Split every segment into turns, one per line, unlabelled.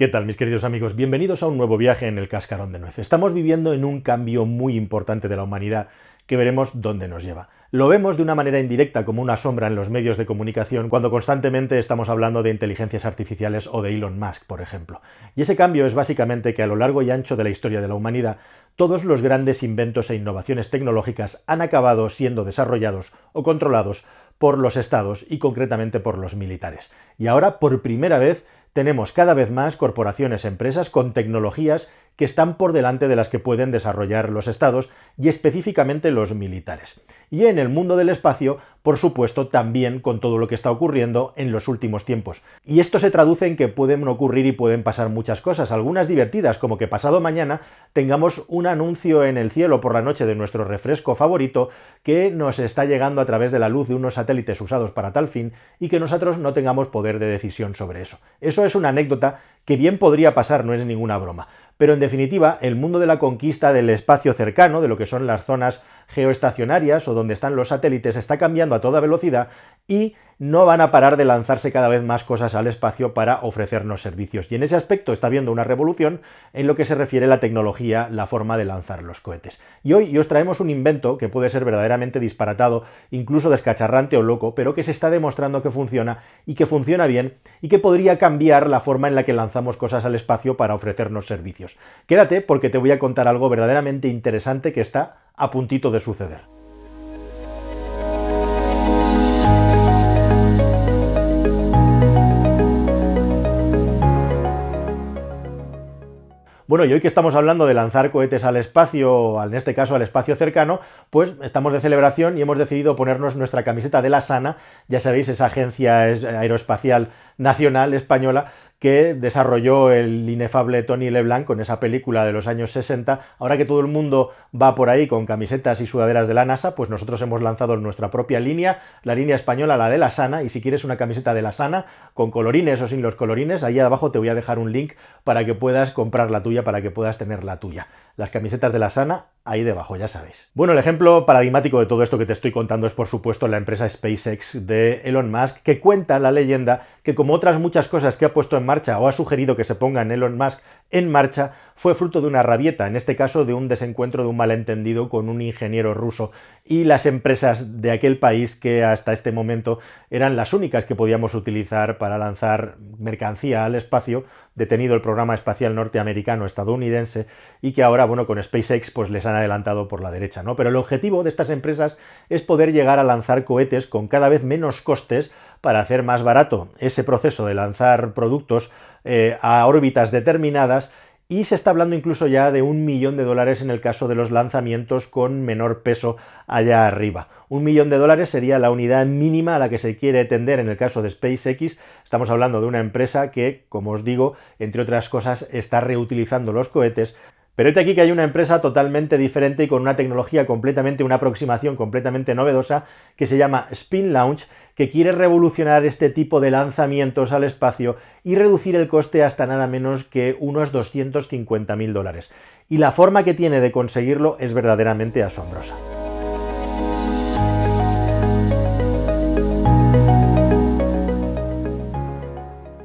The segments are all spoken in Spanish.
¿Qué tal, mis queridos amigos? Bienvenidos a un nuevo viaje en el Cascarón de Nuez. Estamos viviendo en un cambio muy importante de la humanidad que veremos dónde nos lleva. Lo vemos de una manera indirecta como una sombra en los medios de comunicación cuando constantemente estamos hablando de inteligencias artificiales o de Elon Musk, por ejemplo. Y ese cambio es básicamente que a lo largo y ancho de la historia de la humanidad, todos los grandes inventos e innovaciones tecnológicas han acabado siendo desarrollados o controlados por los estados y concretamente por los militares. Y ahora, por primera vez, tenemos cada vez más corporaciones, empresas con tecnologías que están por delante de las que pueden desarrollar los estados y específicamente los militares. Y en el mundo del espacio, por supuesto, también con todo lo que está ocurriendo en los últimos tiempos. Y esto se traduce en que pueden ocurrir y pueden pasar muchas cosas, algunas divertidas, como que pasado mañana tengamos un anuncio en el cielo por la noche de nuestro refresco favorito que nos está llegando a través de la luz de unos satélites usados para tal fin y que nosotros no tengamos poder de decisión sobre eso. Eso es una anécdota que bien podría pasar, no es ninguna broma. Pero en definitiva, el mundo de la conquista del espacio cercano, de lo que son las zonas geoestacionarias o donde están los satélites, está cambiando a toda velocidad y no van a parar de lanzarse cada vez más cosas al espacio para ofrecernos servicios. Y en ese aspecto está habiendo una revolución en lo que se refiere a la tecnología, la forma de lanzar los cohetes. Y hoy os traemos un invento que puede ser verdaderamente disparatado, incluso descacharrante o loco, pero que se está demostrando que funciona y que funciona bien y que podría cambiar la forma en la que lanzamos cosas al espacio para ofrecernos servicios. Quédate porque te voy a contar algo verdaderamente interesante que está a puntito de suceder. Bueno, y hoy que estamos hablando de lanzar cohetes al espacio, en este caso al espacio cercano, pues estamos de celebración y hemos decidido ponernos nuestra camiseta de la SANA, ya sabéis, esa agencia aeroespacial nacional española que desarrolló el inefable Tony LeBlanc con esa película de los años 60. Ahora que todo el mundo va por ahí con camisetas y sudaderas de la NASA, pues nosotros hemos lanzado nuestra propia línea, la línea española, la de la SANA, y si quieres una camiseta de la SANA, con colorines o sin los colorines, ahí abajo te voy a dejar un link para que puedas comprar la tuya, para que puedas tener la tuya. Las camisetas de la SANA, ahí debajo, ya sabéis. Bueno, el ejemplo paradigmático de todo esto que te estoy contando es, por supuesto, la empresa SpaceX de Elon Musk, que cuenta la leyenda que, como otras muchas cosas que ha puesto en marcha o ha sugerido que se pongan Elon Musk en marcha, fue fruto de una rabieta, en este caso de un desencuentro, de un malentendido con un ingeniero ruso y las empresas de aquel país que hasta este momento eran las únicas que podíamos utilizar para lanzar mercancía al espacio, detenido el programa espacial norteamericano estadounidense y que ahora, bueno, con SpaceX pues les han adelantado por la derecha, ¿no? Pero el objetivo de estas empresas es poder llegar a lanzar cohetes con cada vez menos costes para hacer más barato ese proceso de lanzar productos a órbitas determinadas. Y se está hablando incluso ya de $1 millón en el caso de los lanzamientos con menor peso allá arriba. $1 millón sería la unidad mínima a la que se quiere tender en el caso de SpaceX. Estamos hablando de una empresa que, como os digo, entre otras cosas, está reutilizando los cohetes. Pero este aquí que hay una empresa totalmente diferente y con una tecnología una aproximación completamente novedosa que se llama Spin Launch, que quiere revolucionar este tipo de lanzamientos al espacio y reducir el coste hasta nada menos que unos $250.000. Y la forma que tiene de conseguirlo es verdaderamente asombrosa.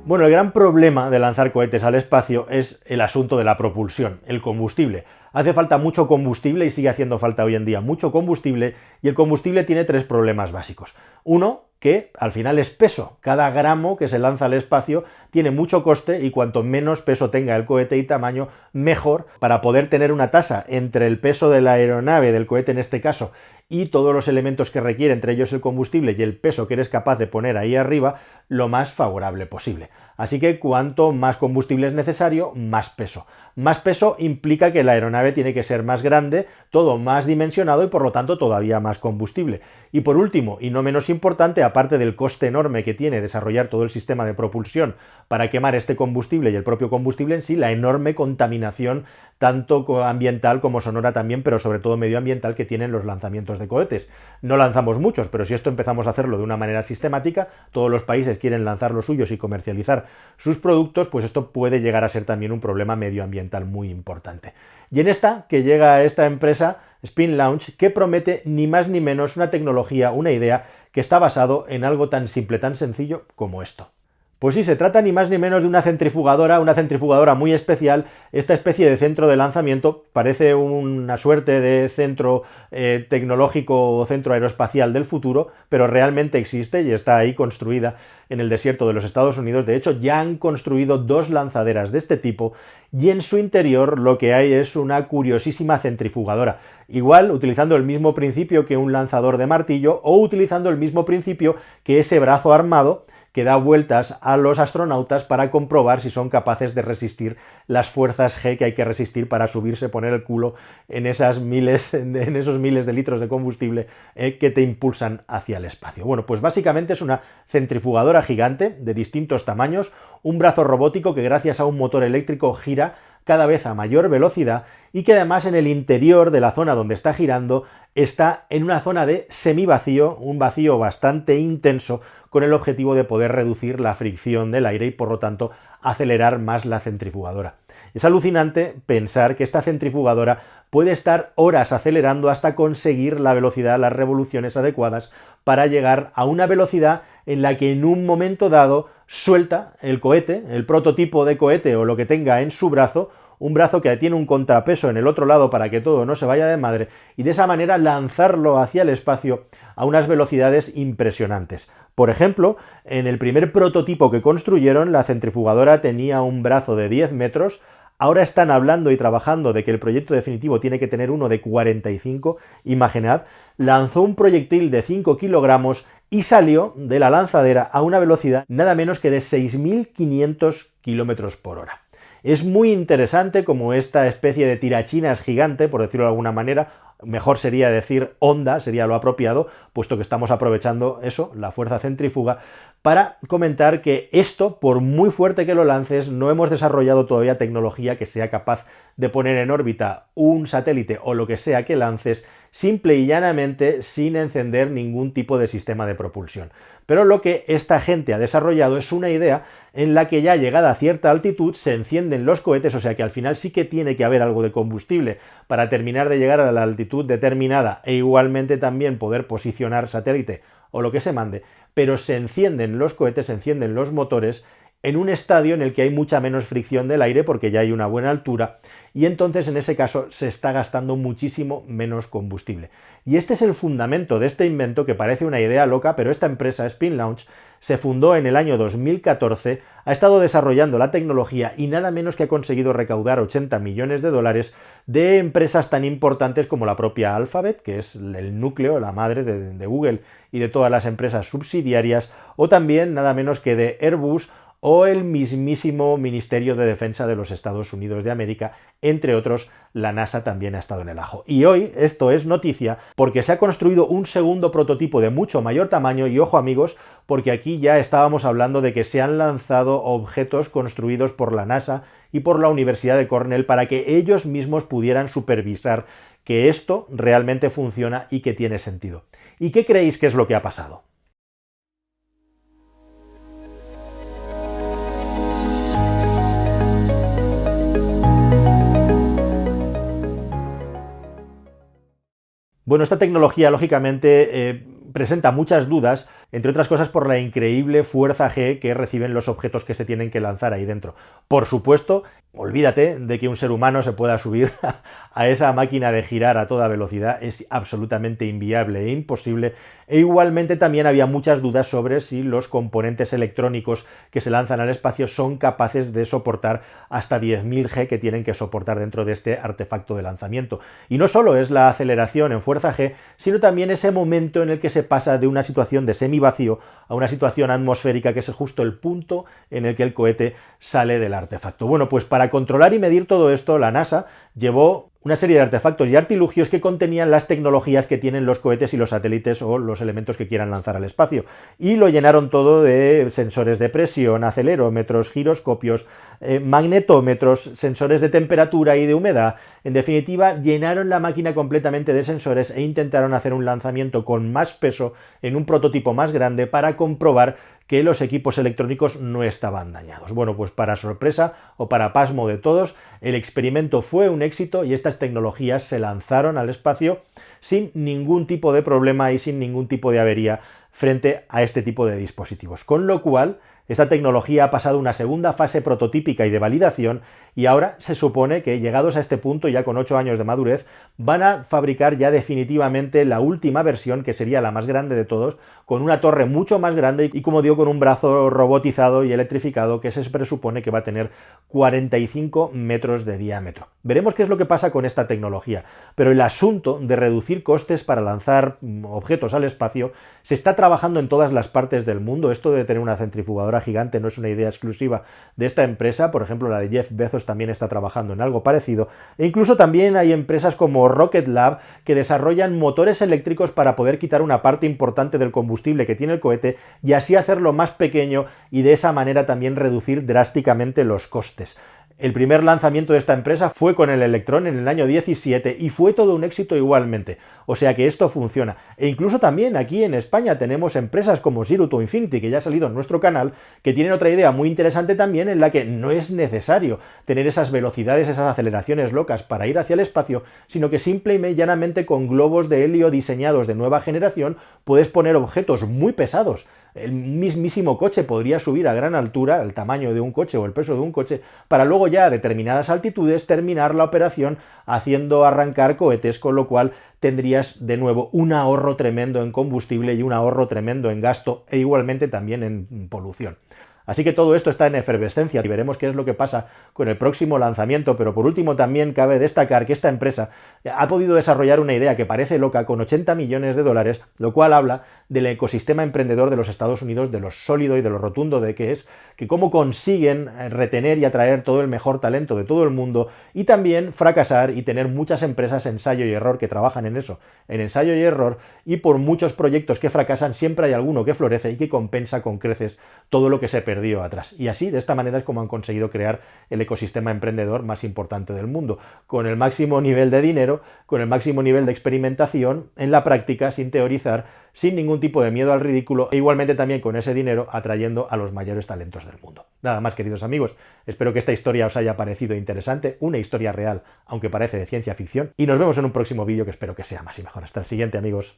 Bueno, el gran problema de lanzar cohetes al espacio es el asunto de la propulsión, el combustible. Hace falta mucho combustible y sigue haciendo falta hoy en día mucho combustible, y el combustible tiene tres problemas básicos. Uno, que al final es peso. Cada gramo que se lanza al espacio tiene mucho coste y cuanto menos peso tenga el cohete y tamaño, mejor, para poder tener una tasa entre el peso de la aeronave, del cohete en este caso, y todos los elementos que requiere, entre ellos el combustible y el peso que eres capaz de poner ahí arriba, lo más favorable posible. Así que cuanto más combustible es necesario, más peso. Más peso implica que la aeronave tiene que ser más grande, todo más dimensionado y por lo tanto todavía más combustible. Y por último, y no menos importante, aparte del coste enorme que tiene desarrollar todo el sistema de propulsión para quemar este combustible y el propio combustible en sí, la enorme contaminación tanto ambiental como sonora también, pero sobre todo medioambiental, que tienen los lanzamientos de cohetes. No lanzamos muchos, pero si esto empezamos a hacerlo de una manera sistemática, todos los países quieren lanzar los suyos y comercializar sus productos, pues esto puede llegar a ser también un problema medioambiental muy importante. Y en esta que llega esta empresa, Spin Launch, que promete ni más ni menos una tecnología, una idea que está basado en algo tan simple, tan sencillo como esto. Pues sí, se trata ni más ni menos de una centrifugadora muy especial. Esta especie de centro de lanzamiento parece una suerte de centro tecnológico o centro aeroespacial del futuro, pero realmente existe y está ahí construida en el desierto de los Estados Unidos. De hecho, ya han construido 2 lanzaderas de este tipo y en su interior lo que hay es una curiosísima centrifugadora. Igual utilizando el mismo principio que un lanzador de martillo o utilizando el mismo principio que ese brazo armado que da vueltas a los astronautas para comprobar si son capaces de resistir las fuerzas G que hay que resistir para subirse, poner el culo en esos miles de litros de combustible que te impulsan hacia el espacio. Bueno, pues básicamente es una centrifugadora gigante de distintos tamaños, un brazo robótico que gracias a un motor eléctrico gira cada vez a mayor velocidad y que además en el interior de la zona donde está girando está en una zona de semivacío, un vacío bastante intenso, con el objetivo de poder reducir la fricción del aire y por lo tanto acelerar más la centrifugadora. Es alucinante pensar que esta centrifugadora puede estar horas acelerando hasta conseguir la velocidad, las revoluciones adecuadas para llegar a una velocidad en la que en un momento dado suelta el cohete, el prototipo de cohete o lo que tenga en su brazo, un brazo que tiene un contrapeso en el otro lado para que todo no se vaya de madre, y de esa manera lanzarlo hacia el espacio a unas velocidades impresionantes. Por ejemplo, en el primer prototipo que construyeron, la centrifugadora tenía un brazo de 10 metros, ahora están hablando y trabajando de que el proyecto definitivo tiene que tener uno de 45, imaginad, lanzó un proyectil de 5 kilogramos y salió de la lanzadera a una velocidad nada menos que de 6.500 kilómetros por hora. Es muy interesante como esta especie de tirachinas gigante, por decirlo de alguna manera, mejor sería decir onda, sería lo apropiado, puesto que estamos aprovechando eso, la fuerza centrífuga, para comentar que esto, por muy fuerte que lo lances, no hemos desarrollado todavía tecnología que sea capaz de poner en órbita un satélite o lo que sea que lances, simple y llanamente sin encender ningún tipo de sistema de propulsión. Pero lo que esta gente ha desarrollado es una idea en la que ya llegada a cierta altitud se encienden los cohetes, o sea que al final sí que tiene que haber algo de combustible para terminar de llegar a la altitud determinada e igualmente también poder posicionar satélite o lo que se mande, pero se encienden los cohetes, se encienden los motores en un estadio en el que hay mucha menos fricción del aire porque ya hay una buena altura y entonces en ese caso se está gastando muchísimo menos combustible. Y este es el fundamento de este invento que parece una idea loca, pero esta empresa, Spin Launch, se fundó en el año 2014, ha estado desarrollando la tecnología y nada menos que ha conseguido recaudar 80 millones de dólares de empresas tan importantes como la propia Alphabet, que es el núcleo, la madre de Google y de todas las empresas subsidiarias, o también nada menos que de Airbus o el mismísimo Ministerio de Defensa de los Estados Unidos de América, entre otros, la NASA también ha estado en el ajo. Y hoy esto es noticia porque se ha construido un segundo prototipo de mucho mayor tamaño y ojo amigos, porque aquí ya estábamos hablando de que se han lanzado objetos construidos por la NASA y por la Universidad de Cornell para que ellos mismos pudieran supervisar que esto realmente funciona y que tiene sentido. ¿Y qué creéis que es lo que ha pasado? Bueno, esta tecnología, lógicamente, presenta muchas dudas, entre otras cosas por la increíble fuerza G que reciben los objetos que se tienen que lanzar ahí dentro. Por supuesto, olvídate de que un ser humano se pueda subir a esa máquina de girar a toda velocidad, es absolutamente inviable e imposible, e igualmente también había muchas dudas sobre si los componentes electrónicos que se lanzan al espacio son capaces de soportar hasta 10.000 G que tienen que soportar dentro de este artefacto de lanzamiento. Y no solo es la aceleración en fuerza G, sino también ese momento en el que se pasa de una situación de semivacío a una situación atmosférica, que es justo el punto en el que el cohete sale del artefacto. Bueno, pues para controlar y medir todo esto, la NASA llevó una serie de artefactos y artilugios que contenían las tecnologías que tienen los cohetes y los satélites o los elementos que quieran lanzar al espacio. Y lo llenaron todo de sensores de presión, acelerómetros, giroscopios, magnetómetros, sensores de temperatura y de humedad. En definitiva, llenaron la máquina completamente de sensores e intentaron hacer un lanzamiento con más peso en un prototipo más grande para comprobar que los equipos electrónicos no estaban dañados. Bueno, pues para sorpresa o para pasmo de todos, el experimento fue un éxito y estas tecnologías se lanzaron al espacio sin ningún tipo de problema y sin ningún tipo de avería frente a este tipo de dispositivos. Con lo cual, Esta tecnología ha pasado una segunda fase prototípica y de validación y ahora se supone que llegados a este punto, ya con 8 años de madurez, van a fabricar ya definitivamente la última versión, que sería la más grande de todos, con una torre mucho más grande y, como digo, con un brazo robotizado y electrificado que se presupone que va a tener 45 metros de diámetro. Veremos qué es lo que pasa con esta tecnología, pero el asunto de reducir costes para lanzar objetos al espacio se está trabajando en todas las partes del mundo. Esto de tener una centrifugadora gigante no es una idea exclusiva de esta empresa, por ejemplo la de Jeff Bezos también está trabajando en algo parecido, e incluso también hay empresas como Rocket Lab que desarrollan motores eléctricos para poder quitar una parte importante del combustible que tiene el cohete y así hacerlo más pequeño y de esa manera también reducir drásticamente los costes. El primer lanzamiento de esta empresa fue con el Electron en el año 17 y fue todo un éxito igualmente. O sea que esto funciona. E incluso también aquí en España tenemos empresas como Zero to Infinity, que ya ha salido en nuestro canal, que tienen otra idea muy interesante también, en la que no es necesario tener esas velocidades, esas aceleraciones locas para ir hacia el espacio, sino que simple y llanamente con globos de helio diseñados de nueva generación puedes poner objetos muy pesados. El mismísimo coche podría subir a gran altura, el tamaño de un coche o el peso de un coche, para luego ya a determinadas altitudes terminar la operación haciendo arrancar cohetes, con lo cual tendrías de nuevo un ahorro tremendo en combustible y un ahorro tremendo en gasto e igualmente también en polución. Así que todo esto está en efervescencia y veremos qué es lo que pasa con el próximo lanzamiento, pero por último también cabe destacar que esta empresa ha podido desarrollar una idea que parece loca con 80 millones de dólares, lo cual habla del ecosistema emprendedor de los Estados Unidos, de lo sólido y de lo rotundo de que es, que cómo consiguen retener y atraer todo el mejor talento de todo el mundo y también fracasar y tener muchas empresas ensayo y error que trabajan en eso, en ensayo y error, y por muchos proyectos que fracasan siempre hay alguno que florece y que compensa con creces todo lo que se perdió atrás. Y así, de esta manera es como han conseguido crear el ecosistema emprendedor más importante del mundo, con el máximo nivel de dinero, con el máximo nivel de experimentación en la práctica, sin teorizar, sin ningún tipo de miedo al ridículo e igualmente también con ese dinero atrayendo a los mayores talentos del mundo. Nada más, queridos amigos, espero que esta historia os haya parecido interesante, una historia real, aunque parece de ciencia ficción, y nos vemos en un próximo vídeo que espero que sea más y mejor. Hasta el siguiente, amigos.